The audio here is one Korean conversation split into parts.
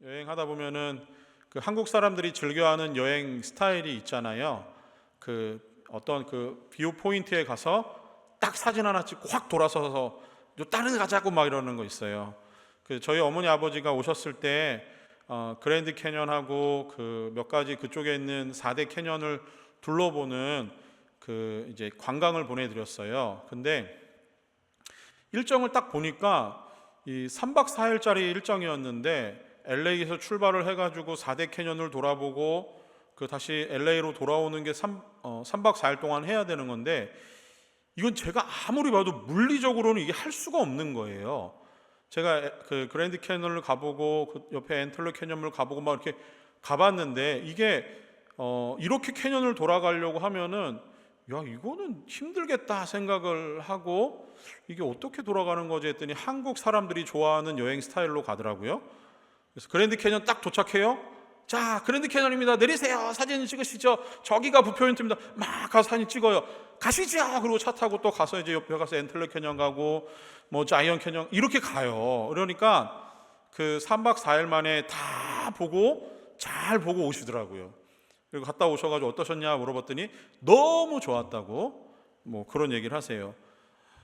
여행하다 보면은 그 한국 사람들이 즐겨하는 여행 스타일이 있잖아요. 그 어떤 그 뷰 포인트에 가서 딱 사진 하나 찍고 확 돌아서서 다른 데 가자고 막 이러는 거 있어요. 그 저희 어머니 아버지가 오셨을 때 그랜드 캐년하고 그 몇 가지 그쪽에 있는 4대 캐년을 둘러보는 그 이제 관광을 보내드렸어요. 근데 일정을 딱 보니까 이 3박 4일짜리 일정이었는데 LA에서 출발을 해가지고 4대 캐년을 돌아보고 그 다시 LA로 돌아오는 게 3박 4일 동안 해야 되는 건데 이건 제가 아무리 봐도 물리적으로는 이게 할 수가 없는 거예요. 제가 그 그랜드 캐년을 가보고 그 옆에 엔틀러 캐년을 가보고 막 이렇게 가봤는데 이게 이렇게 캐년을 돌아가려고 하면은 야 이거는 힘들겠다 생각을 하고 이게 어떻게 돌아가는 거지 했더니 한국 사람들이 좋아하는 여행 스타일로 가더라고요. 그래서 그랜드 캐년 딱 도착해요. 자, 그랜드 캐년입니다. 내리세요. 사진 찍으시죠. 저기가 뷰포인트입니다. 막 가서 사진 찍어요. 가시죠. 그리고 차 타고 또 가서 이제 옆에 가서 엔틀러 캐년 가고 뭐 자이언 캐년 이렇게 가요. 그러니까 그 3박 4일 만에 다 보고 잘 보고 오시더라고요. 그리고 갔다 오셔가지고 어떠셨냐 물어봤더니 너무 좋았다고 뭐 그런 얘기를 하세요.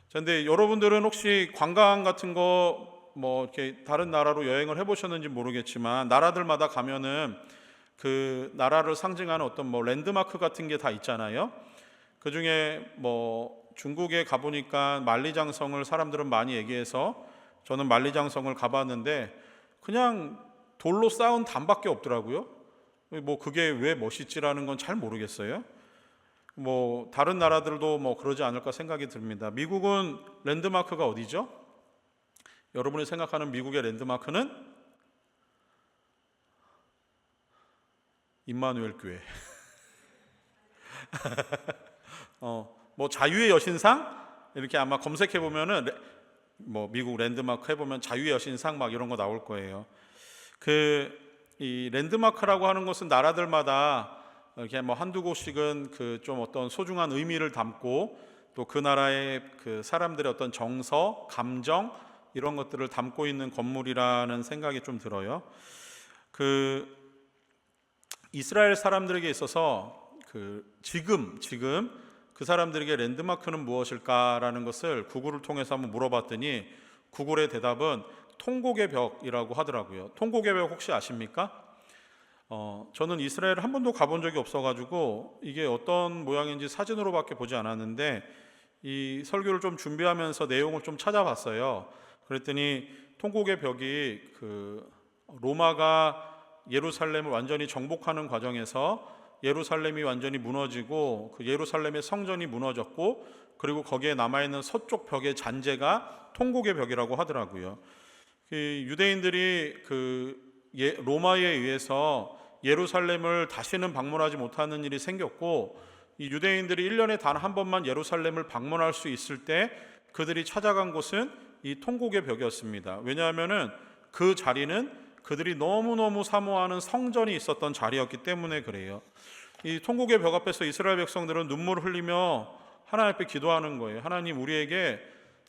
자, 근데 여러분들은 혹시 관광 같은 거 뭐 이렇게 다른 나라로 여행을 해보셨는지 모르겠지만 나라들마다 가면은 그 나라를 상징하는 어떤 뭐 랜드마크 같은 게 다 있잖아요. 그 중에 뭐 중국에 가보니까 만리장성을 사람들은 많이 얘기해서 저는 만리장성을 가봤는데 그냥 돌로 쌓은 담밖에 없더라고요. 뭐 그게 왜 멋있지라는 건 잘 모르겠어요. 뭐 다른 나라들도 뭐 그러지 않을까 생각이 듭니다. 미국은 랜드마크가 어디죠? 여러분이 생각하는 미국의 랜드마크는 임마누엘 교회. 뭐 자유의 여신상 이렇게 아마 검색해 보면은 뭐 미국 랜드마크 해보면 자유의 여신상 막 이런 거 나올 거예요. 이 랜드마크라고 하는 것은 나라들마다 이렇게 뭐 한두 곳씩은 그 좀 어떤 소중한 의미를 담고 또 그 나라의 그 사람들의 어떤 정서, 감정 이런 것들을 담고 있는 건물이라는 생각이 좀 들어요. 그 이스라엘 사람들에게 있어서 지금 그 사람들에게 랜드마크는 무엇일까라는 것을 구글을 통해서 한번 물어봤더니 구글의 대답은 통곡의 벽이라고 하더라고요. 통곡의 벽 혹시 아십니까? 저는 이스라엘을 한 번도 가본 적이 없어가지고 이게 어떤 모양인지 사진으로밖에 보지 않았는데 이 설교를 좀 준비하면서 내용을 좀 찾아봤어요. 그랬더니 통곡의 벽이 그 로마가 예루살렘을 완전히 정복하는 과정에서 예루살렘이 완전히 무너지고 그 예루살렘의 성전이 무너졌고 그리고 거기에 남아있는 서쪽 벽의 잔재가 통곡의 벽이라고 하더라고요. 유대인들이 로마에 의해서 예루살렘을 다시는 방문하지 못하는 일이 생겼고 이 유대인들이 1년에 단 한 번만 예루살렘을 방문할 수 있을 때 그들이 찾아간 곳은 이 통곡의 벽이었습니다. 왜냐하면은 그 자리는 그들이 너무너무 사모하는 성전이 있었던 자리였기 때문에 그래요. 이 통곡의 벽 앞에서 이스라엘 백성들은 눈물을 흘리며 하나님 앞에 기도하는 거예요. 하나님 우리에게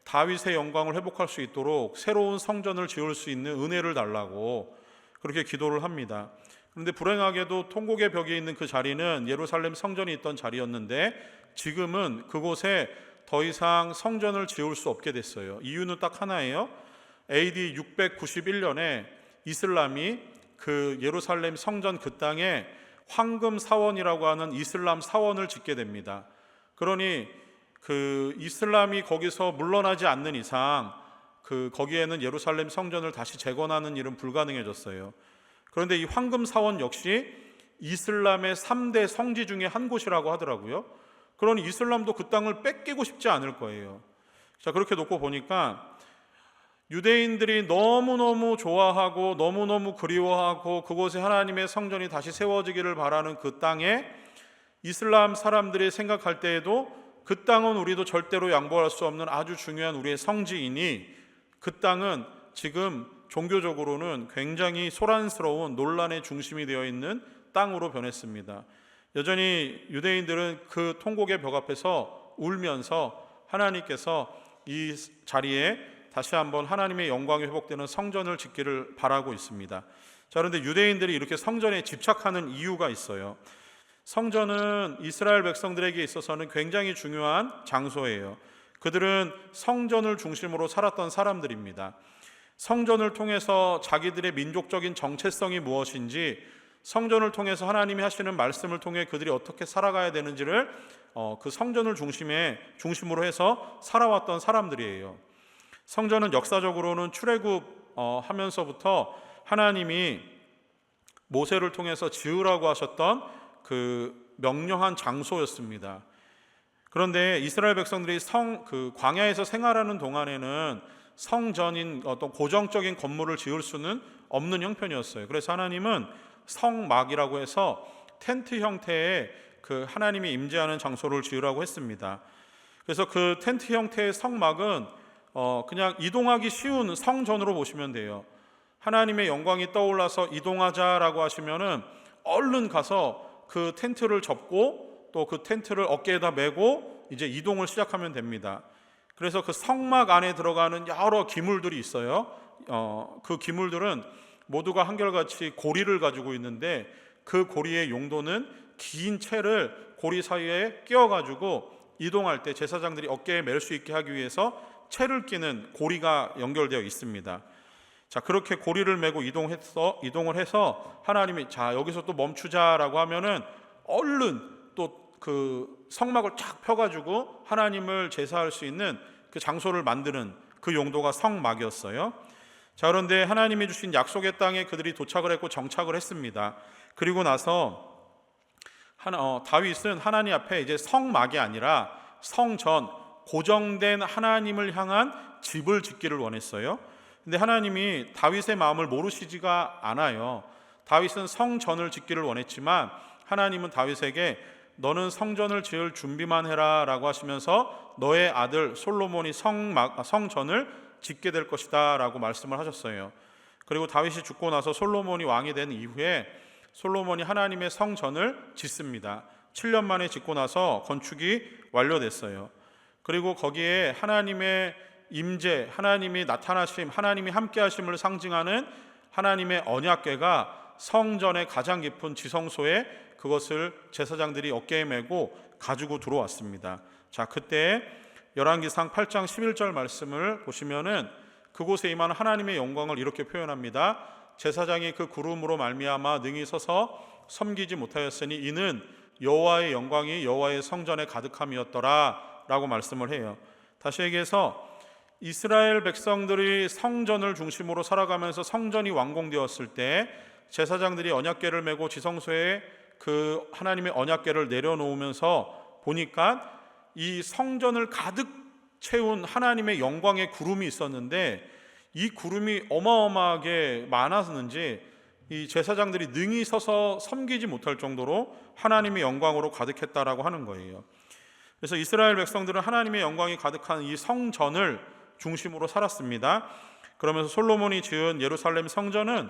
다윗의 영광을 회복할 수 있도록 새로운 성전을 지을 수 있는 은혜를 달라고 그렇게 기도를 합니다. 그런데 불행하게도 통곡의 벽에 있는 그 자리는 예루살렘 성전이 있던 자리였는데 지금은 그곳에 더 이상 성전을 지을 수 없게 됐어요. 이유는 딱 하나예요. AD 691년에 이슬람이 그 예루살렘 성전 그 땅에 황금 사원이라고 하는 이슬람 사원을 짓게 됩니다. 그러니 그 이슬람이 거기서 물러나지 않는 이상 거기에는 예루살렘 성전을 다시 재건하는 일은 불가능해졌어요. 그런데 이 황금 사원 역시 이슬람의 3대 성지 중에 한 곳이라고 하더라고요. 그러니 이슬람도 그 땅을 뺏기고 싶지 않을 거예요. 자, 그렇게 놓고 보니까 유대인들이 너무너무 좋아하고 너무너무 그리워하고 그곳에 하나님의 성전이 다시 세워지기를 바라는 그 땅에 이슬람 사람들이 생각할 때에도 그 땅은 우리도 절대로 양보할 수 없는 아주 중요한 우리의 성지이니 그 땅은 지금 종교적으로는 굉장히 소란스러운 논란의 중심이 되어 있는 땅으로 변했습니다. 여전히 유대인들은 그 통곡의 벽 앞에서 울면서 하나님께서 이 자리에 다시 한번 하나님의 영광이 회복되는 성전을 짓기를 바라고 있습니다. 자, 그런데 유대인들이 이렇게 성전에 집착하는 이유가 있어요. 성전은 이스라엘 백성들에게 있어서는 굉장히 중요한 장소예요. 그들은 성전을 중심으로 살았던 사람들입니다. 성전을 통해서 자기들의 민족적인 정체성이 무엇인지, 성전을 통해서 하나님이 하시는 말씀을 통해 그들이 어떻게 살아가야 되는지를 그 성전을 중심으로 해서 살아왔던 사람들이에요. 성전은 역사적으로는 출애굽 하면서부터 하나님이 모세를 통해서 지으라고 하셨던 그 명령한 장소였습니다. 그런데 이스라엘 백성들이 광야에서 생활하는 동안에는 성전인 어떤 고정적인 건물을 지을 수는 없는 형편이었어요. 그래서 하나님은 성막이라고 해서 텐트 형태의 그 하나님이 임재하는 장소를 지으라고 했습니다. 그래서 그 텐트 형태의 성막은 그냥 이동하기 쉬운 성전으로 보시면 돼요. 하나님의 영광이 떠올라서 이동하자라고 하시면은 얼른 가서 그 텐트를 접고 또 그 텐트를 어깨에다 메고 이제 이동을 시작하면 됩니다. 그래서 그 성막 안에 들어가는 여러 기물들이 있어요. 그 기물들은 모두가 한결같이 고리를 가지고 있는데, 그 고리의 용도는 긴 채를 고리 사이에 끼워가지고 이동할 때 제사장들이 어깨에 멜 수 있게 하기 위해서 채를 끼는 고리가 연결되어 있습니다. 자, 그렇게 고리를 메고 이동을 해서 하나님이 자, 여기서 또 멈추자라고 하면은 얼른 또 그 성막을 쫙 펴가지고 하나님을 제사할 수 있는 그 장소를 만드는 그 용도가 성막이었어요. 자, 그런데 하나님이 주신 약속의 땅에 그들이 도착을 했고 정착을 했습니다. 그리고 나서 다윗은 하나님 앞에 이제 성막이 아니라 성전, 고정된 하나님을 향한 집을 짓기를 원했어요. 근데 하나님이 다윗의 마음을 모르시지가 않아요. 다윗은 성전을 짓기를 원했지만 하나님은 다윗에게 너는 성전을 지을 준비만 해라 라고 하시면서 너의 아들 솔로몬이 성전을 짓게 될 것이다 라고 말씀을 하셨어요. 그리고 다윗이 죽고 나서 솔로몬이 왕이 된 이후에 솔로몬이 하나님의 성전을 짓습니다. 7년 만에 짓고 나서 건축이 완료됐어요. 그리고 거기에 하나님의 임재, 하나님이 나타나심, 하나님이 함께 하심을 상징하는 하나님의 언약궤가 성전의 가장 깊은 지성소에 그것을 제사장들이 어깨에 메고 가지고 들어왔습니다. 자, 그때 열왕기상 8장 11절 말씀을 보시면은 그곳에 임하는 하나님의 영광을 이렇게 표현합니다. 제사장이 그 구름으로 말미암아 능히 서서 섬기지 못하였으니 이는 여호와의 영광이 여호와의 성전에 가득함이었더라 라고 말씀을 해요. 다시 얘기해서 이스라엘 백성들이 성전을 중심으로 살아가면서 성전이 완공되었을 때 제사장들이 언약궤를 메고 지성소에 그 하나님의 언약궤를 내려놓으면서 보니까 이 성전을 가득 채운 하나님의 영광의 구름이 있었는데, 이 구름이 어마어마하게 많았는지 이 제사장들이 능히 서서 섬기지 못할 정도로 하나님의 영광으로 가득했다라고 하는 거예요. 그래서 이스라엘 백성들은 하나님의 영광이 가득한 이 성전을 중심으로 살았습니다. 그러면서 솔로몬이 지은 예루살렘 성전은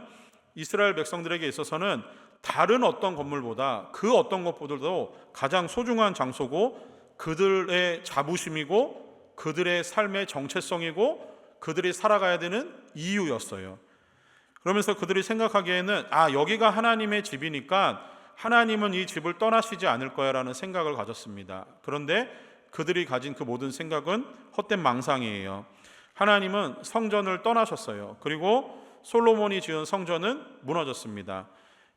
이스라엘 백성들에게 있어서는 다른 어떤 건물보다 그 어떤 것보다도 가장 소중한 장소고, 그들의 자부심이고 그들의 삶의 정체성이고 그들이 살아가야 되는 이유였어요. 그러면서 그들이 생각하기에는 여기가 하나님의 집이니까 하나님은 이 집을 떠나시지 않을 거야 라는 생각을 가졌습니다. 그런데 그들이 가진 그 모든 생각은 헛된 망상이에요. 하나님은 성전을 떠나셨어요. 그리고 솔로몬이 지은 성전은 무너졌습니다.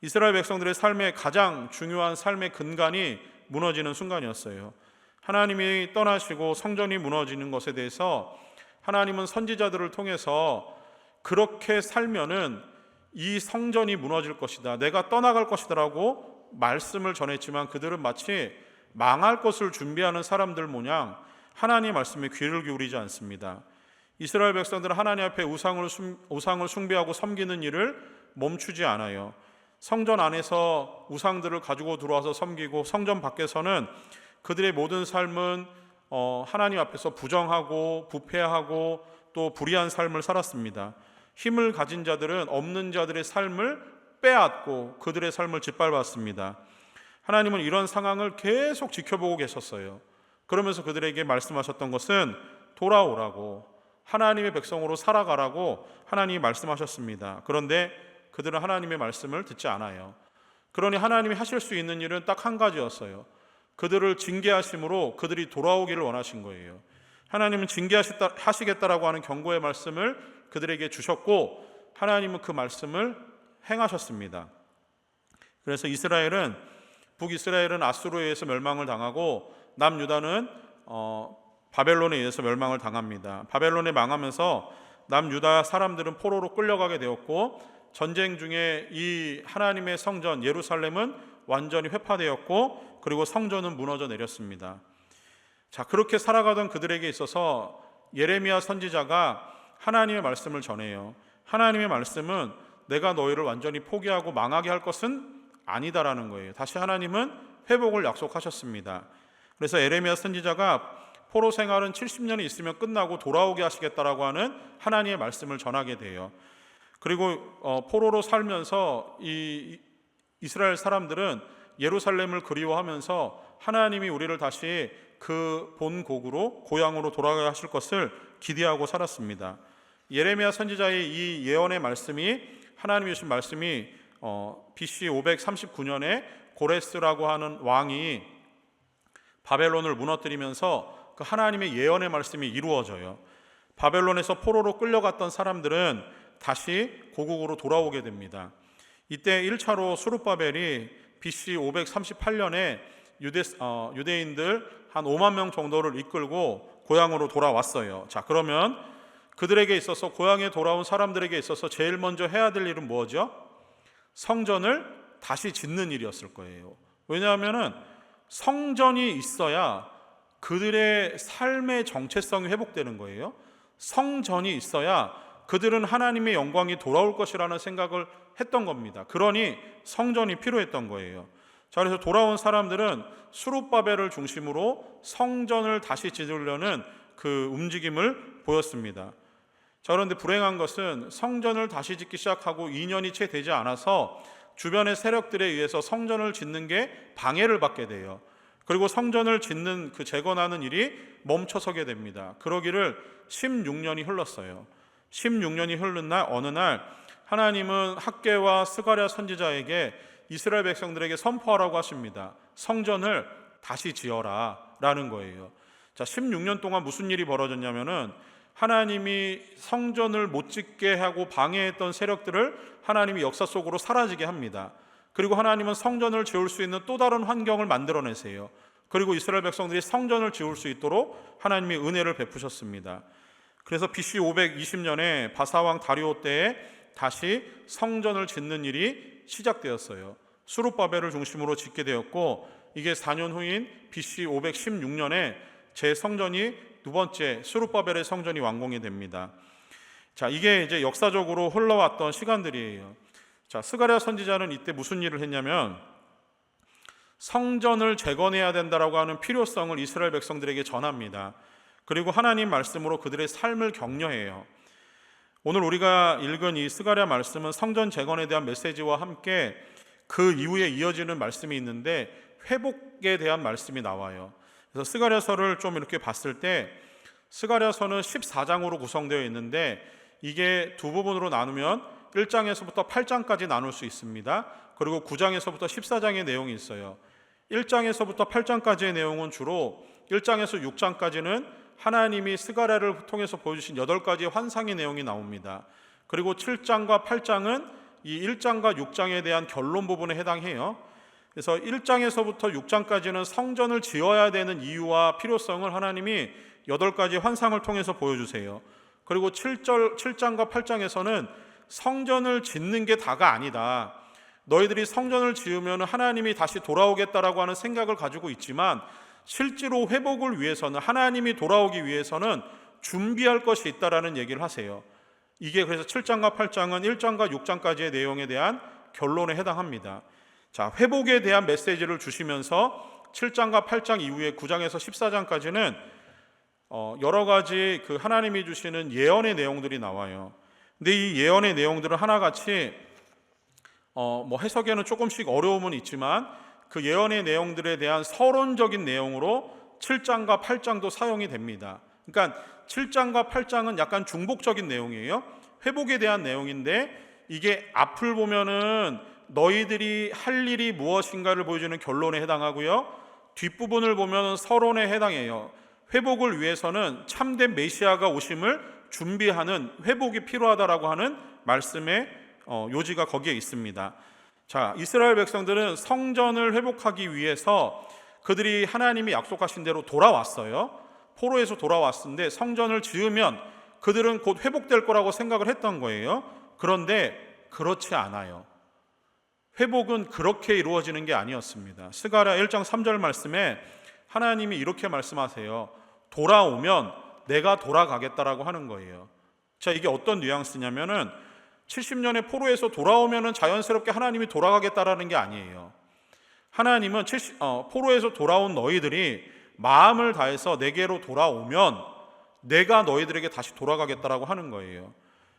이스라엘 백성들의 삶의 가장 중요한 삶의 근간이 무너지는 순간이었어요. 하나님이 떠나시고 성전이 무너지는 것에 대해서 하나님은 선지자들을 통해서 그렇게 살면은 이 성전이 무너질 것이다, 내가 떠나갈 것이다라고 말씀을 전했지만 그들은 마치 망할 것을 준비하는 사람들 모양 하나님의 말씀에 귀를 기울이지 않습니다. 이스라엘 백성들은 하나님 앞에 우상을 숭배하고 섬기는 일을 멈추지 않아요. 성전 안에서 우상들을 가지고 들어와서 섬기고, 성전 밖에서는 그들의 모든 삶은 하나님 앞에서 부정하고 부패하고 또 불의한 삶을 살았습니다. 힘을 가진 자들은 없는 자들의 삶을 빼앗고 그들의 삶을 짓밟았습니다. 하나님은 이런 상황을 계속 지켜보고 계셨어요. 그러면서 그들에게 말씀하셨던 것은 돌아오라고, 하나님의 백성으로 살아가라고 하나님이 말씀하셨습니다. 그런데 그들은 하나님의 말씀을 듣지 않아요. 그러니 하나님이 하실 수 있는 일은 딱 한 가지였어요. 그들을 징계하심으로 그들이 돌아오기를 원하신 거예요. 하나님은 징계하시겠다라고 하는 경고의 말씀을 그들에게 주셨고 하나님은 그 말씀을 행하셨습니다. 그래서 북이스라엘은 아수르에 의해서 멸망을 당하고 남유다는 바벨론에 의해서 멸망을 당합니다. 바벨론에 망하면서 남유다 사람들은 포로로 끌려가게 되었고 전쟁 중에 이 하나님의 성전 예루살렘은 완전히 회파되었고 그리고 성전은 무너져 내렸습니다. 자, 그렇게 살아가던 그들에게 있어서 예레미야 선지자가 하나님의 말씀을 전해요. 하나님의 말씀은 내가 너희를 완전히 포기하고 망하게 할 것은 아니다라는 거예요. 다시 하나님은 회복을 약속하셨습니다. 그래서 예레미야 선지자가 포로 생활은 70년이 있으면 끝나고 돌아오게 하시겠다라고 하는 하나님의 말씀을 전하게 돼요. 그리고 포로로 살면서 이 이스라엘 사람들은 예루살렘을 그리워하면서 하나님이 우리를 다시 그 본국으로 고향으로 돌아가게 하실 것을 기대하고 살았습니다. 예레미야 선지자의 이 예언의 말씀이 하나님이 주신 말씀이 BC 539년에 고레스라고 하는 왕이 바벨론을 무너뜨리면서 그 하나님의 예언의 말씀이 이루어져요. 바벨론에서 포로로 끌려갔던 사람들은 다시 고국으로 돌아오게 됩니다. 이때 1차로 수룹바벨이 BC 538년에 유대인들 한 5만 명 정도를 이끌고 고향으로 돌아왔어요. 자, 그러면 그들에게 있어서 고향에 돌아온 사람들에게 있어서 제일 먼저 해야 될 일은 뭐죠? 성전을 다시 짓는 일이었을 거예요. 왜냐하면 성전이 있어야 그들의 삶의 정체성이 회복되는 거예요. 성전이 있어야 그들은 하나님의 영광이 돌아올 것이라는 생각을 했던 겁니다. 그러니 성전이 필요했던 거예요. 자, 그래서 돌아온 사람들은 수룹바벨을 중심으로 성전을 다시 짓으려는 그 움직임을 보였습니다. 자, 그런데 불행한 것은 성전을 다시 짓기 시작하고 2년이 채 되지 않아서 주변의 세력들에 의해서 성전을 짓는 게 방해를 받게 돼요. 그리고 성전을 짓는 그 재건하는 일이 멈춰서게 됩니다. 그러기를 16년이 흘렀어요. 16년이 흐른 날 어느 날 하나님은 학개와 스가랴 선지자에게 이스라엘 백성들에게 선포하라고 하십니다. 성전을 다시 지어라 라는 거예요. 자, 16년 동안 무슨 일이 벌어졌냐면은 하나님이 성전을 못 짓게 하고 방해했던 세력들을 하나님이 역사 속으로 사라지게 합니다. 그리고 하나님은 성전을 지을 수 있는 또 다른 환경을 만들어내세요. 그리고 이스라엘 백성들이 성전을 지을 수 있도록 하나님이 은혜를 베푸셨습니다. 그래서 BC 520년에 바사왕 다리오 때에 다시 성전을 짓는 일이 시작되었어요. 수룹바벨을 중심으로 짓게 되었고 이게 4년 후인 BC 516년에 제성전이 두 번째 수룹바벨의 성전이 완공이 됩니다. 자, 이게 이제 역사적으로 흘러왔던 시간들이에요. 자, 스가랴 선지자는 이때 무슨 일을 했냐면 성전을 재건해야 된다라고 하는 필요성을 이스라엘 백성들에게 전합니다. 그리고 하나님 말씀으로 그들의 삶을 격려해요. 오늘 우리가 읽은 이 스가랴 말씀은 성전 재건에 대한 메시지와 함께 그 이후에 이어지는 말씀이 있는데 회복에 대한 말씀이 나와요. 그래서 스가랴서를 좀 이렇게 봤을 때 스가랴서는 14장으로 구성되어 있는데 이게 두 부분으로 나누면 1장에서부터 8장까지 나눌 수 있습니다. 그리고 9장에서부터 14장의 내용이 있어요. 1장에서부터 8장까지의 내용은 주로 1장에서 6장까지는 하나님이 스가랴를 통해서 보여주신 8가지의 환상의 내용이 나옵니다. 그리고 7장과 8장은 이 1장과 6장에 대한 결론 부분에 해당해요. 그래서 1장에서부터 6장까지는 성전을 지어야 되는 이유와 필요성을 하나님이 8가지 환상을 통해서 보여주세요. 그리고 7장과 8장에서는 성전을 짓는 게 다가 아니다. 너희들이 성전을 지으면 하나님이 다시 돌아오겠다라고 하는 생각을 가지고 있지만 실제로 회복을 위해서는 하나님이 돌아오기 위해서는 준비할 것이 있다라는 얘기를 하세요. 이게 그래서 7장과 8장은 1장과 6장까지의 내용에 대한 결론에 해당합니다. 자, 회복에 대한 메시지를 주시면서 7장과 8장 이후에 9장에서 14장까지는 여러 가지 그 하나님이 주시는 예언의 내용들이 나와요. 근데 이 예언의 내용들은 하나같이 해석에는 조금씩 어려움은 있지만 그 예언의 내용들에 대한 서론적인 내용으로 7장과 8장도 사용이 됩니다. 그러니까 7장과 8장은 약간 중복적인 내용이에요. 회복에 대한 내용인데 이게 앞을 보면은 너희들이 할 일이 무엇인가를 보여주는 결론에 해당하고요, 뒷부분을 보면 서론에 해당해요. 회복을 위해서는 참된 메시아가 오심을 준비하는 회복이 필요하다라고 하는 말씀의 요지가 거기에 있습니다. 자, 이스라엘 백성들은 성전을 회복하기 위해서 그들이 하나님이 약속하신 대로 돌아왔어요. 포로에서 돌아왔는데 성전을 지으면 그들은 곧 회복될 거라고 생각을 했던 거예요. 그런데 그렇지 않아요. 회복은 그렇게 이루어지는 게 아니었습니다. 스가랴 1장 3절 말씀에 하나님이 이렇게 말씀하세요. 돌아오면 내가 돌아가겠다라고 하는 거예요. 자, 이게 어떤 뉘앙스냐면은 70년의 포로에서 돌아오면은 자연스럽게 하나님이 돌아가겠다라는 게 아니에요. 하나님은 포로에서 돌아온 너희들이 마음을 다해서 내게로 돌아오면 내가 너희들에게 다시 돌아가겠다라고 하는 거예요.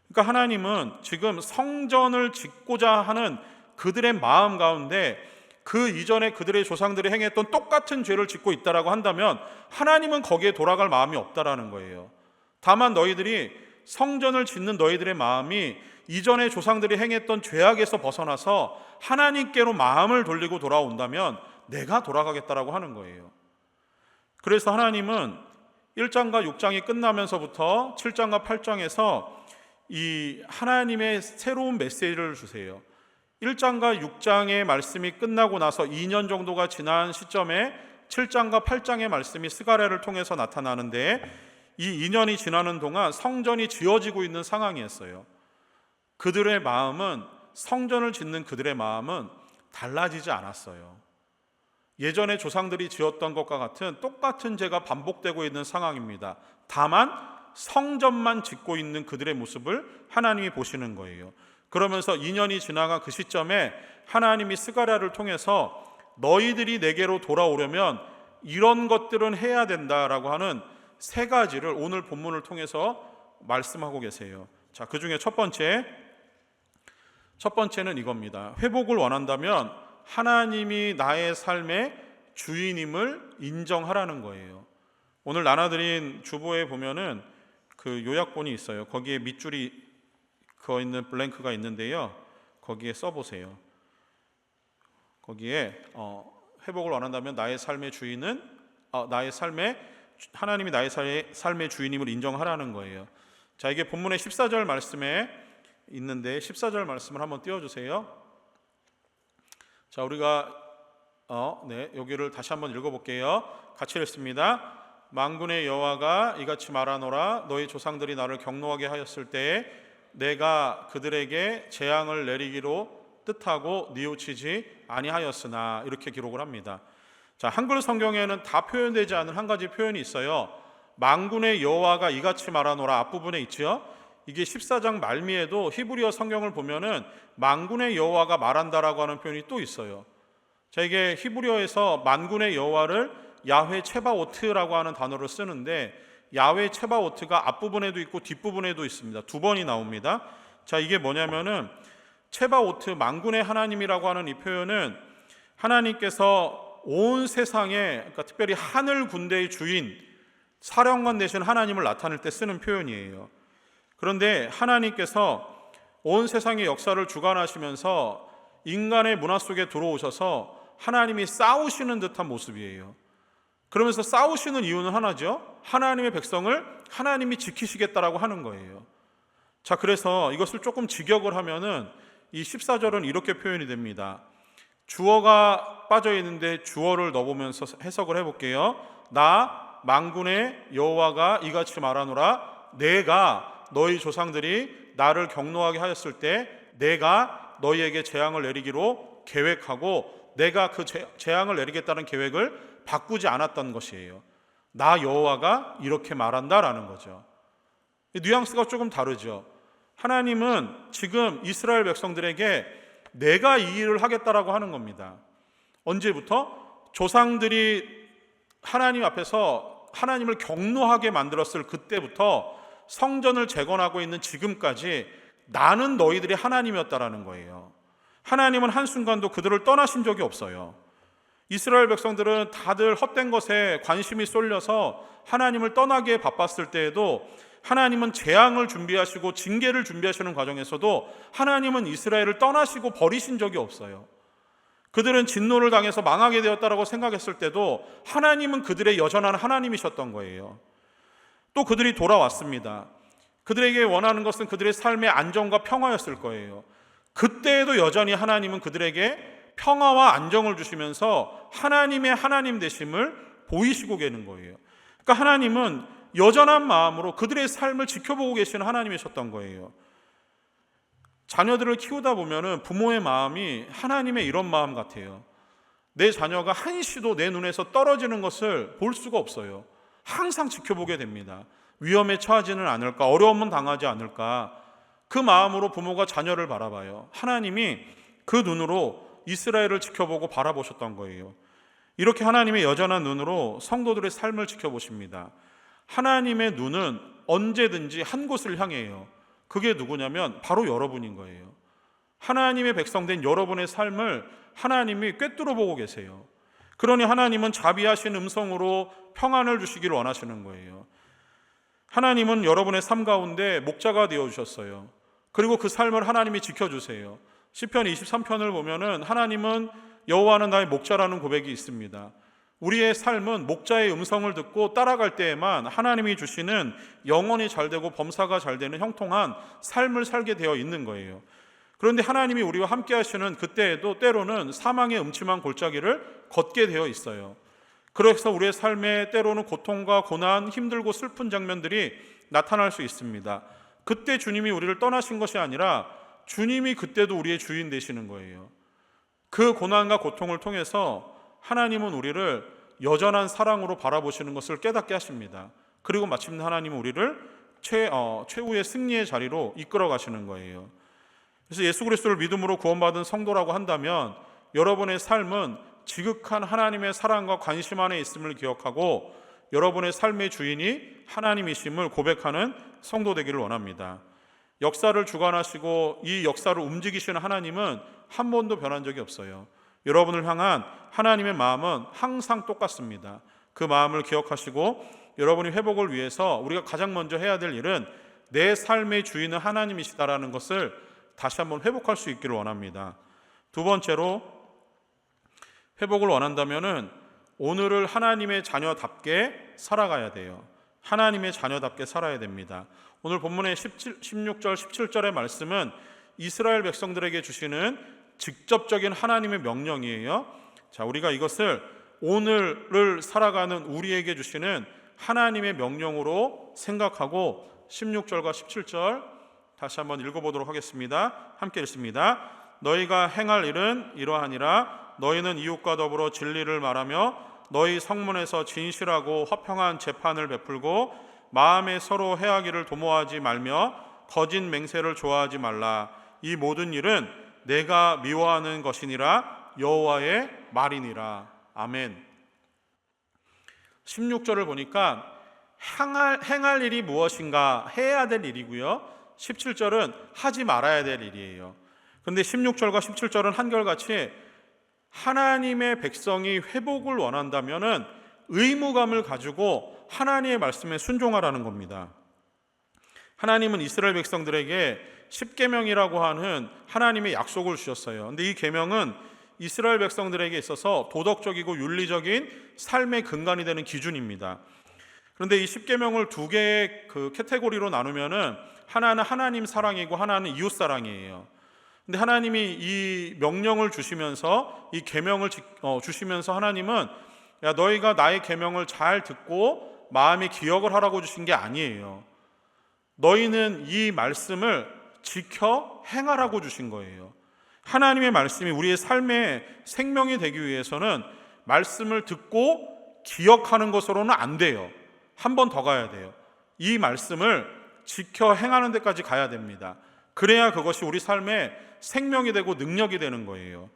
그러니까 하나님은 지금 성전을 짓고자 하는 그들의 마음 가운데 그 이전에 그들의 조상들이 행했던 똑같은 죄를 짓고 있다라고 한다면 하나님은 거기에 돌아갈 마음이 없다라는 거예요. 다만 너희들이 성전을 짓는 너희들의 마음이 이전에 조상들이 행했던 죄악에서 벗어나서 하나님께로 마음을 돌리고 돌아온다면 내가 돌아가겠다라고 하는 거예요. 그래서 하나님은 1장과 6장이 끝나면서부터 7장과 8장에서 이 하나님의 새로운 메시지를 주세요. 1장과 6장의 말씀이 끝나고 나서 2년 정도가 지난 시점에 7장과 8장의 말씀이 스가랴를 통해서 나타나는데, 이 2년이 지나는 동안 성전이 지어지고 있는 상황이었어요. 그들의 마음은, 성전을 짓는 그들의 마음은 달라지지 않았어요. 예전에 조상들이 지었던 것과 같은 똑같은 죄가 반복되고 있는 상황입니다. 다만 성전만 짓고 있는 그들의 모습을 하나님이 보시는 거예요. 그러면서 2년이 지나간 그 시점에 하나님이 스가랴를 통해서 너희들이 내게로 돌아오려면 이런 것들은 해야 된다라고 하는 세 가지를 오늘 본문을 통해서 말씀하고 계세요. 자, 그 중에 첫 번째는 이겁니다. 회복을 원한다면 하나님이 나의 삶의 주인임을 인정하라는 거예요. 오늘 나눠드린 주보에 보면은 그 요약본이 있어요. 거기에 밑줄이 그어 있는 블랭크가 있는데요. 거기에 써보세요. 거기에 회복을 원한다면 나의 삶의 주인은 하나님이 나의 삶의 주인임을 인정하라는 거예요. 자, 이게 본문의 14절 말씀에 있는데 14절 말씀을 한번 띄워주세요. 자, 우리가 여기를 다시 한번 읽어볼게요. 같이 읽습니다. 만군의 여호와가 이같이 말하노라. 너희 조상들이 나를 경노하게 하였을 때에 내가 그들에게 재앙을 내리기로 뜻하고 뉘우치지 아니하였으나, 이렇게 기록을 합니다. 자, 한글 성경에는 다 표현되지 않은 한 가지 표현이 있어요. 만군의 여호와가 이같이 말하노라 앞부분에 있죠. 이게 14장 말미에도 히브리어 성경을 보면은 만군의 여호와가 말한다라고 하는 표현이 또 있어요. 자, 이게 히브리어에서 만군의 여호와를 야훼 체바오트라고 하는 단어를 쓰는데, 야훼 체바오트가 앞부분에도 있고 뒷부분에도 있습니다. 두 번이 나옵니다. 자, 이게 뭐냐면은 체바오트, 만군의 하나님이라고 하는 이 표현은 하나님께서 온 세상에, 그러니까 특별히 하늘 군대의 주인, 사령관 되신 하나님을 나타낼 때 쓰는 표현이에요. 그런데 하나님께서 온 세상의 역사를 주관하시면서 인간의 문화 속에 들어오셔서 하나님이 싸우시는 듯한 모습이에요. 그러면서 싸우시는 이유는 하나죠. 하나님의 백성을 하나님이 지키시겠다라고 하는 거예요. 자, 그래서 이것을 조금 직역을 하면은 이 14절은 이렇게 표현이 됩니다. 주어가 빠져 있는데 주어를 넣어보면서 해석을 해볼게요. 나 만군의 여호와가 이같이 말하노라. 내가 너희 조상들이 나를 경노하게 하였을 때 내가 너희에게 재앙을 내리기로 계획하고 내가 그 재앙을 내리겠다는 계획을 바꾸지 않았던 것이에요. 나 여호와가 이렇게 말한다라는 거죠. 뉘앙스가 조금 다르죠. 하나님은 지금 이스라엘 백성들에게 내가 이 일을 하겠다라고 하는 겁니다. 언제부터? 조상들이 하나님 앞에서 하나님을 경노하게 만들었을 그때부터 성전을 재건하고 있는 지금까지 나는 너희들이 하나님이었다라는 거예요. 하나님은 한순간도 그들을 떠나신 적이 없어요. 이스라엘 백성들은 다들 헛된 것에 관심이 쏠려서 하나님을 떠나기에 바빴을 때에도 하나님은 재앙을 준비하시고 징계를 준비하시는 과정에서도 하나님은 이스라엘을 떠나시고 버리신 적이 없어요. 그들은 진노를 당해서 망하게 되었다라고 생각했을 때도 하나님은 그들의 여전한 하나님이셨던 거예요. 또 그들이 돌아왔습니다. 그들에게 원하는 것은 그들의 삶의 안정과 평화였을 거예요. 그때에도 여전히 하나님은 그들에게 평화와 안정을 주시면서 하나님의 하나님 되심을 보이시고 계는 거예요. 그러니까 하나님은 여전한 마음으로 그들의 삶을 지켜보고 계시는 하나님이셨던 거예요. 자녀들을 키우다 보면은 부모의 마음이 하나님의 이런 마음 같아요. 내 자녀가 한시도 내 눈에서 떨어지는 것을 볼 수가 없어요. 항상 지켜보게 됩니다. 위험에 처하지는 않을까, 어려움은 당하지 않을까, 그 마음으로 부모가 자녀를 바라봐요. 하나님이 그 눈으로 이스라엘을 지켜보고 바라보셨던 거예요. 이렇게 하나님의 여전한 눈으로 성도들의 삶을 지켜보십니다. 하나님의 눈은 언제든지 한 곳을 향해요. 그게 누구냐면 바로 여러분인 거예요. 하나님의 백성된 여러분의 삶을 하나님이 꿰뚫어 보고 계세요. 그러니 하나님은 자비하신 음성으로 평안을 주시기를 원하시는 거예요. 하나님은 여러분의 삶 가운데 목자가 되어주셨어요. 그리고 그 삶을 하나님이 지켜주세요. 시편 23편을 보면은 하나님은 여호와는 나의 목자라는 고백이 있습니다. 우리의 삶은 목자의 음성을 듣고 따라갈 때에만 하나님이 주시는 영원히 잘되고 범사가 잘되는 형통한 삶을 살게 되어 있는 거예요. 그런데 하나님이 우리와 함께 하시는 그때에도 때로는 사망의 음침한 골짜기를 걷게 되어 있어요. 그래서 우리의 삶에 때로는 고통과 고난, 힘들고 슬픈 장면들이 나타날 수 있습니다. 그때 주님이 우리를 떠나신 것이 아니라 주님이 그때도 우리의 주인 되시는 거예요. 그 고난과 고통을 통해서 하나님은 우리를 여전한 사랑으로 바라보시는 것을 깨닫게 하십니다. 그리고 마침내 하나님은 우리를 최후의 승리의 자리로 이끌어 가시는 거예요. 그래서 예수 그리스도를 믿음으로 구원받은 성도라고 한다면 여러분의 삶은 지극한 하나님의 사랑과 관심 안에 있음을 기억하고 여러분의 삶의 주인이 하나님이심을 고백하는 성도 되기를 원합니다. 역사를 주관하시고 이 역사를 움직이시는 하나님은 한 번도 변한 적이 없어요. 여러분을 향한 하나님의 마음은 항상 똑같습니다. 그 마음을 기억하시고 여러분이 회복을 위해서 우리가 가장 먼저 해야 될 일은 내 삶의 주인은 하나님이시다라는 것을 다시 한번 회복할 수 있기를 원합니다. 두 번째로 회복을 원한다면은 오늘을 하나님의 자녀답게 살아가야 돼요. 하나님의 자녀답게 살아야 됩니다. 오늘 본문의 16절, 17절의 말씀은 이스라엘 백성들에게 주시는 직접적인 하나님의 명령이에요. 자, 우리가 이것을 오늘을 살아가는 우리에게 주시는 하나님의 명령으로 생각하고 16절과 17절 다시 한번 읽어보도록 하겠습니다. 함께 읽습니다. 너희가 행할 일은 이러하니라. 너희는 이웃과 더불어 진리를 말하며 너희 성문에서 진실하고 화평한 재판을 베풀고 마음에 서로 해하기를 도모하지 말며 거짓 맹세를 좋아하지 말라. 이 모든 일은 내가 미워하는 것이니라. 여호와의 말이니라. 아멘. 16절을 보니까 행할 일이 무엇인가 해야 될 일이고요. 17절은 하지 말아야 될 일이에요. 그런데 16절과 17절은 한결같이 하나님의 백성이 회복을 원한다면은 의무감을 가지고 하나님의 말씀에 순종하라는 겁니다. 하나님은 이스라엘 백성들에게 십계명이라고 하는 하나님의 약속을 주셨어요. 근데 이 계명은 이스라엘 백성들에게 있어서 도덕적이고 윤리적인 삶의 근간이 되는 기준입니다. 그런데 이 십계명을 두 개의 그 카테고리로 나누면은 하나는 하나님 사랑이고 하나는 이웃 사랑이에요. 근데 하나님이 이 명령을 주시면서 이 계명을 주시면서 하나님은 야, 너희가 나의 계명을 잘 듣고 마음에 기억을 하라고 주신 게 아니에요. 너희는 이 말씀을 지켜 행하라고 주신 거예요. 하나님의 말씀이 우리의 삶의 생명이 되기 위해서는 말씀을 듣고 기억하는 것으로는 안 돼요. 한 번 더 가야 돼요. 이 말씀을 지켜 행하는 데까지 가야 됩니다. 그래야 그것이 우리 삶의 생명이 되고 능력이 되는 거예요.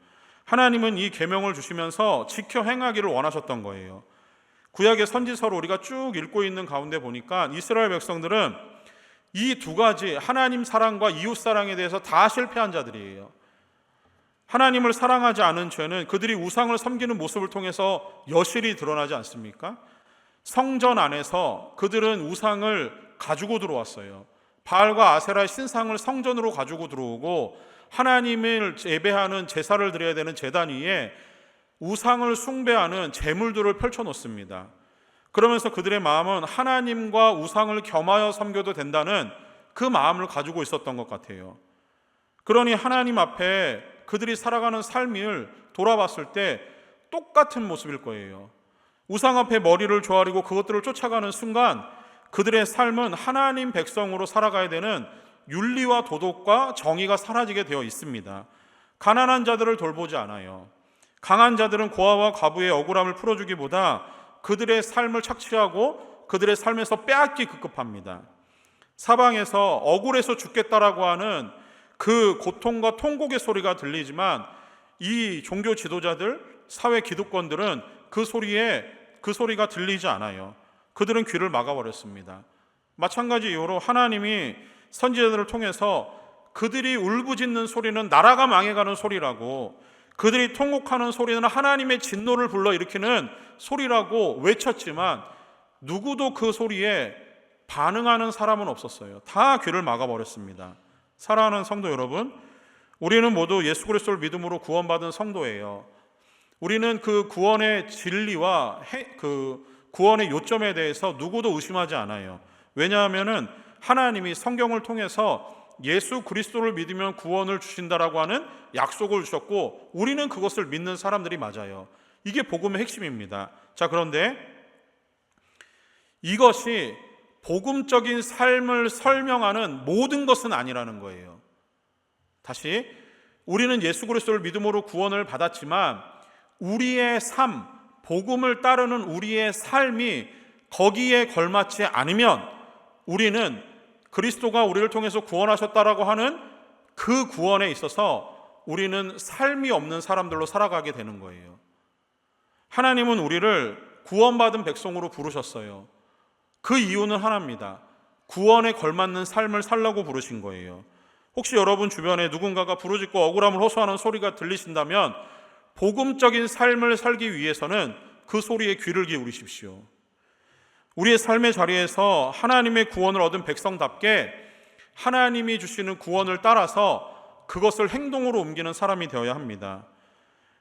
하나님은 이 계명을 주시면서 지켜 행하기를 원하셨던 거예요. 구약의 선지서를 우리가 쭉 읽고 있는 가운데 보니까 이스라엘 백성들은 이 두 가지 하나님 사랑과 이웃 사랑에 대해서 다 실패한 자들이에요. 하나님을 사랑하지 않은 죄는 그들이 우상을 섬기는 모습을 통해서 여실히 드러나지 않습니까? 성전 안에서 그들은 우상을 가지고 들어왔어요. 바알과 아세라의 신상을 성전으로 가지고 들어오고 하나님을 예배하는 제사를 드려야 되는 제단 위에 우상을 숭배하는 제물들을 펼쳐놓습니다. 그러면서 그들의 마음은 하나님과 우상을 겸하여 섬겨도 된다는 그 마음을 가지고 있었던 것 같아요. 그러니 하나님 앞에 그들이 살아가는 삶을 돌아봤을 때 똑같은 모습일 거예요. 우상 앞에 머리를 조아리고 그것들을 쫓아가는 순간 그들의 삶은 하나님 백성으로 살아가야 되는 윤리와 도덕과 정의가 사라지게 되어 있습니다. 가난한 자들을 돌보지 않아요. 강한 자들은 고아와 과부의 억울함을 풀어주기보다 그들의 삶을 착취하고 그들의 삶에서 빼앗기 급급합니다. 사방에서 억울해서 죽겠다라고 하는 그 고통과 통곡의 소리가 들리지만 이 종교 지도자들, 사회 기득권들은 그 소리가 들리지 않아요. 그들은 귀를 막아버렸습니다. 마찬가지 이유로 하나님이 선지자들을 통해서 그들이 울부짖는 소리는 나라가 망해가는 소리라고, 그들이 통곡하는 소리는 하나님의 진노를 불러일으키는 소리라고 외쳤지만 누구도 그 소리에 반응하는 사람은 없었어요. 다 귀를 막아버렸습니다. 사랑하는 성도 여러분, 우리는 모두 예수 그리스도를 믿음으로 구원받은 성도예요. 우리는 그 구원의 진리와 그 구원의 요점에 대해서 누구도 의심하지 않아요. 왜냐하면 하나님이 성경을 통해서 예수 그리스도를 믿으면 구원을 주신다라고 하는 약속을 주셨고 우리는 그것을 믿는 사람들이 맞아요. 이게 복음의 핵심입니다. 자, 그런데 이것이 복음적인 삶을 설명하는 모든 것은 아니라는 거예요. 다시, 우리는 예수 그리스도를 믿음으로 구원을 받았지만 우리의 삶, 복음을 따르는 우리의 삶이 거기에 걸맞지 않으면 우리는 그리스도가 우리를 통해서 구원하셨다라고 하는 그 구원에 있어서 우리는 삶이 없는 사람들로 살아가게 되는 거예요. 하나님은 우리를 구원받은 백성으로 부르셨어요. 그 이유는 하나입니다. 구원에 걸맞는 삶을 살라고 부르신 거예요. 혹시 여러분 주변에 누군가가 부르짖고 억울함을 호소하는 소리가 들리신다면 복음적인 삶을 살기 위해서는 그 소리에 귀를 기울이십시오. 우리의 삶의 자리에서 하나님의 구원을 얻은 백성답게 하나님이 주시는 구원을 따라서 그것을 행동으로 옮기는 사람이 되어야 합니다.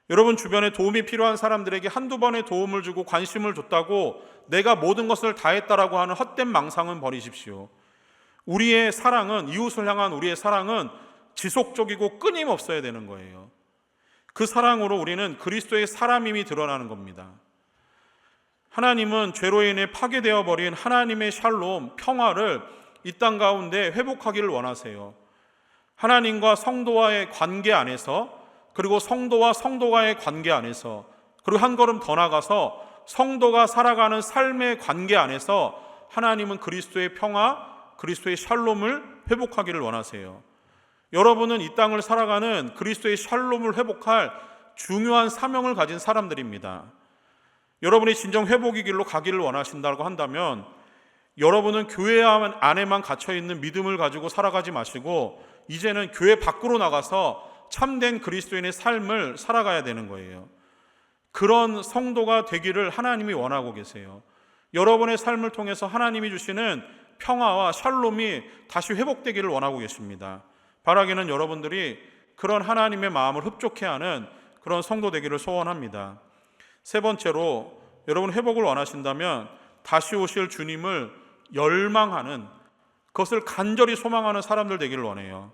여러분 주변에 도움이 필요한 사람들에게 한두 번의 도움을 주고 관심을 줬다고 내가 모든 것을 다했다라고 하는 헛된 망상은 버리십시오. 우리의 사랑은, 이웃을 향한 우리의 사랑은 지속적이고 끊임없어야 되는 거예요. 그 사랑으로 우리는 그리스도의 사람임이 드러나는 겁니다. 하나님은 죄로 인해 파괴되어 버린 하나님의 샬롬, 평화를 이 땅 가운데 회복하기를 원하세요. 하나님과 성도와의 관계 안에서, 그리고 성도와 성도와의 관계 안에서, 그리고 한 걸음 더 나가서 성도가 살아가는 삶의 관계 안에서 하나님은 그리스도의 평화, 그리스도의 샬롬을 회복하기를 원하세요. 여러분은 이 땅을 살아가는 그리스도의 샬롬을 회복할 중요한 사명을 가진 사람들입니다. 여러분이 진정 회복의 길로 가기를 원하신다고 한다면 여러분은 교회 안에만 갇혀있는 믿음을 가지고 살아가지 마시고 이제는 교회 밖으로 나가서 참된 그리스도인의 삶을 살아가야 되는 거예요. 그런 성도가 되기를 하나님이 원하고 계세요. 여러분의 삶을 통해서 하나님이 주시는 평화와 샬롬이 다시 회복되기를 원하고 계십니다. 바라기는 여러분들이 그런 하나님의 마음을 흡족해 하는 그런 성도 되기를 소원합니다. 세 번째로, 여러분 회복을 원하신다면 다시 오실 주님을 열망하는, 그것을 간절히 소망하는 사람들 되기를 원해요.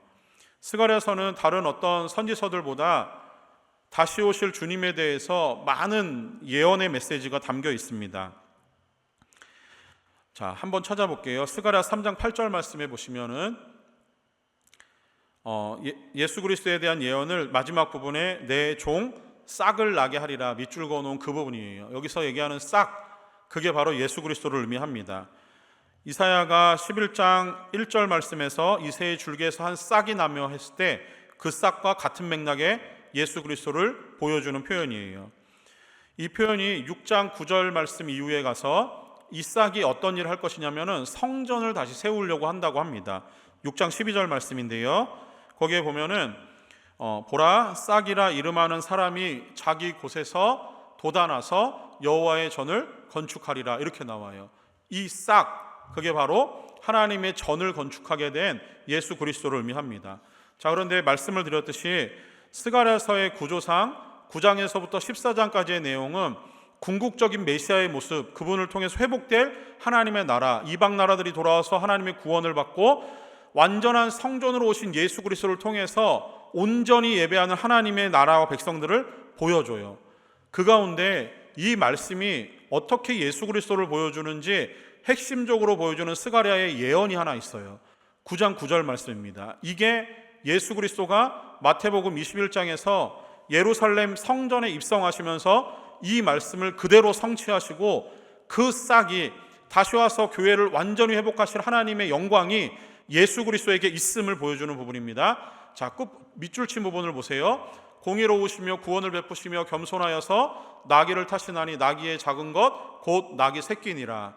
스가랴서는 다른 어떤 선지서들보다 다시 오실 주님에 대해서 많은 예언의 메시지가 담겨 있습니다. 자, 한번 찾아볼게요. 스가랴 3장 8절 말씀에 보시면은 예수 그리스도에 대한 예언을 마지막 부분에 내 종 싹을 나게 하리라 밑줄 그어놓은 그 부분이에요. 여기서 얘기하는 싹, 그게 바로 예수 그리스도를 의미합니다. 이사야가 11장 1절 말씀에서 이새의 줄기에서 한 싹이 나며 했을 때 그 싹과 같은 맥락의 예수 그리스도를 보여주는 표현이에요. 이 표현이 6장 9절 말씀 이후에 가서 이 싹이 어떤 일을 할 것이냐면은 성전을 다시 세우려고 한다고 합니다. 6장 12절 말씀인데요. 거기에 보면은 보라 싹이라 이름하는 사람이 자기 곳에서 돋아나서 여호와의 전을 건축하리라 이렇게 나와요. 이 싹, 그게 바로 하나님의 전을 건축하게 된 예수 그리스도를 의미합니다. 자, 그런데 말씀을 드렸듯이 스가랴서의 구조상 9장에서부터 14장까지의 내용은 궁극적인 메시아의 모습, 그분을 통해서 회복될 하나님의 나라, 이방 나라들이 돌아와서 하나님의 구원을 받고 완전한 성전으로 오신 예수 그리스도를 통해서 온전히 예배하는 하나님의 나라와 백성들을 보여줘요. 그 가운데 이 말씀이 어떻게 예수 그리스도를 보여주는지 핵심적으로 보여주는 스가랴의 예언이 하나 있어요. 9장 9절 말씀입니다. 이게 예수 그리스도가 마태복음 21장에서 예루살렘 성전에 입성하시면서 이 말씀을 그대로 성취하시고 그 싹이 다시 와서 교회를 완전히 회복하실 하나님의 영광이 예수 그리스도에게 있음을 보여주는 부분입니다. 자, 끝 밑줄 친 부분을 보세요. 공의로우시며 구원을 베푸시며 겸손하여서 나귀를 타시나니 나귀의 작은 것 곧 나귀 새끼니라.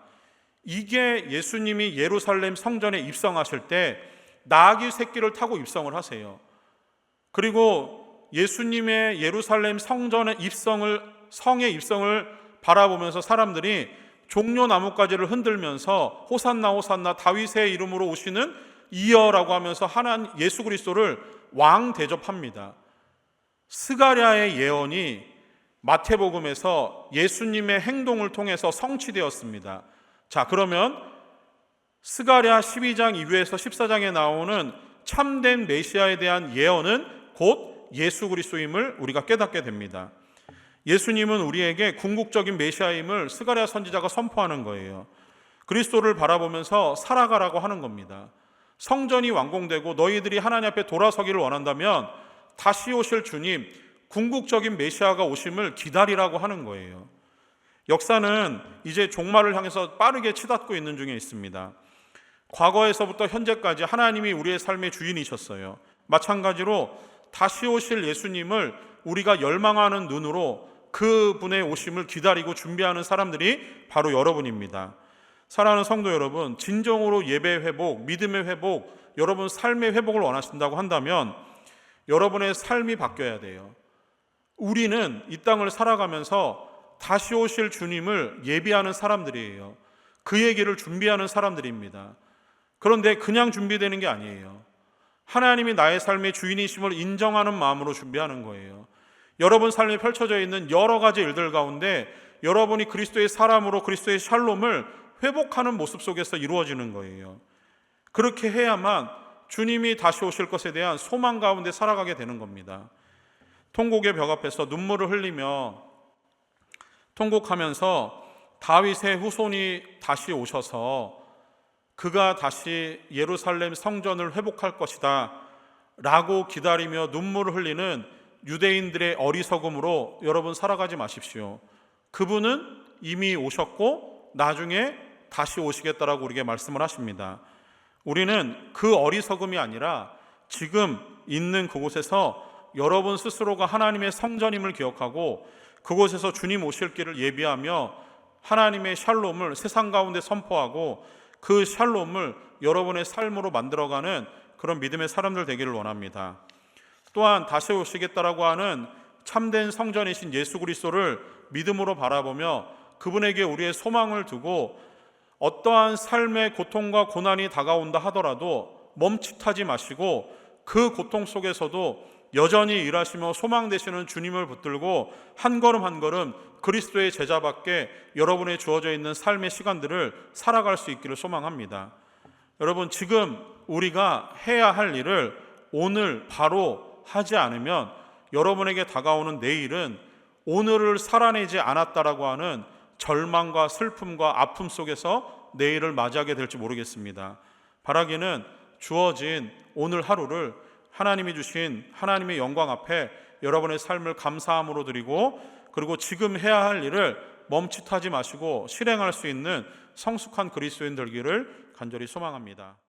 이게 예수님이 예루살렘 성전에 입성하실 때 나귀 새끼를 타고 입성을 하세요. 그리고 예수님의 예루살렘 성전의 성의 입성을 바라보면서 사람들이 종려 나뭇가지를 흔들면서 호산나 호산나 다윗의 이름으로 오시는 이여라고 하면서 하나님 예수 그리스도를 왕 대접합니다. 스가랴의 예언이 마태복음에서 예수님의 행동을 통해서 성취되었습니다. 자, 그러면 스가랴 12장 이후에서 14장에 나오는 참된 메시아에 대한 예언은 곧 예수 그리스도임을 우리가 깨닫게 됩니다. 예수님은 우리에게 궁극적인 메시아임을 스가랴 선지자가 선포하는 거예요. 그리스도를 바라보면서 살아가라고 하는 겁니다. 성전이 완공되고 너희들이 하나님 앞에 돌아서기를 원한다면 다시 오실 주님, 궁극적인 메시아가 오심을 기다리라고 하는 거예요. 역사는 이제 종말을 향해서 빠르게 치닫고 있는 중에 있습니다. 과거에서부터 현재까지 하나님이 우리의 삶의 주인이셨어요. 마찬가지로 다시 오실 예수님을 우리가 열망하는 눈으로 그분의 오심을 기다리고 준비하는 사람들이 바로 여러분입니다. 사랑하는 성도 여러분, 진정으로 예배 회복, 믿음의 회복, 여러분 삶의 회복을 원하신다고 한다면 여러분의 삶이 바뀌어야 돼요. 우리는 이 땅을 살아가면서 다시 오실 주님을 예비하는 사람들이에요. 그 얘기를 준비하는 사람들입니다. 그런데 그냥 준비되는 게 아니에요. 하나님이 나의 삶의 주인이심을 인정하는 마음으로 준비하는 거예요. 여러분 삶에 펼쳐져 있는 여러 가지 일들 가운데 여러분이 그리스도의 사람으로 그리스도의 샬롬을 회복하는 모습 속에서 이루어지는 거예요. 그렇게 해야만 주님이 다시 오실 것에 대한 소망 가운데 살아가게 되는 겁니다. 통곡의 벽 앞에서 눈물을 흘리며 통곡하면서 다윗의 후손이 다시 오셔서 그가 다시 예루살렘 성전을 회복할 것이다 라고 기다리며 눈물을 흘리는 유대인들의 어리석음으로 여러분 살아가지 마십시오. 그분은 이미 오셨고 나중에 다시 오시겠다라고 우리에게 말씀을 하십니다. 우리는 그 어리석음이 아니라 지금 있는 그곳에서 여러분 스스로가 하나님의 성전임을 기억하고 그곳에서 주님 오실 길을 예비하며 하나님의 샬롬을 세상 가운데 선포하고 그 샬롬을 여러분의 삶으로 만들어가는 그런 믿음의 사람들 되기를 원합니다. 또한 다시 오시겠다라고 하는 참된 성전이신 예수 그리스도를 믿음으로 바라보며 그분에게 우리의 소망을 두고 어떠한 삶의 고통과 고난이 다가온다 하더라도 멈칫하지 마시고 그 고통 속에서도 여전히 일하시며 소망 되시는 주님을 붙들고 한 걸음 한 걸음 그리스도의 제자밖에 여러분의 주어져 있는 삶의 시간들을 살아갈 수 있기를 소망합니다. 여러분, 지금 우리가 해야 할 일을 오늘 바로 하지 않으면 여러분에게 다가오는 내일은 오늘을 살아내지 않았다라고 하는 절망과 슬픔과 아픔 속에서 내일을 맞이하게 될지 모르겠습니다. 바라기는 주어진 오늘 하루를 하나님이 주신 하나님의 영광 앞에 여러분의 삶을 감사함으로 드리고 그리고 지금 해야 할 일을 멈칫하지 마시고 실행할 수 있는 성숙한 그리스도인 되기를 간절히 소망합니다.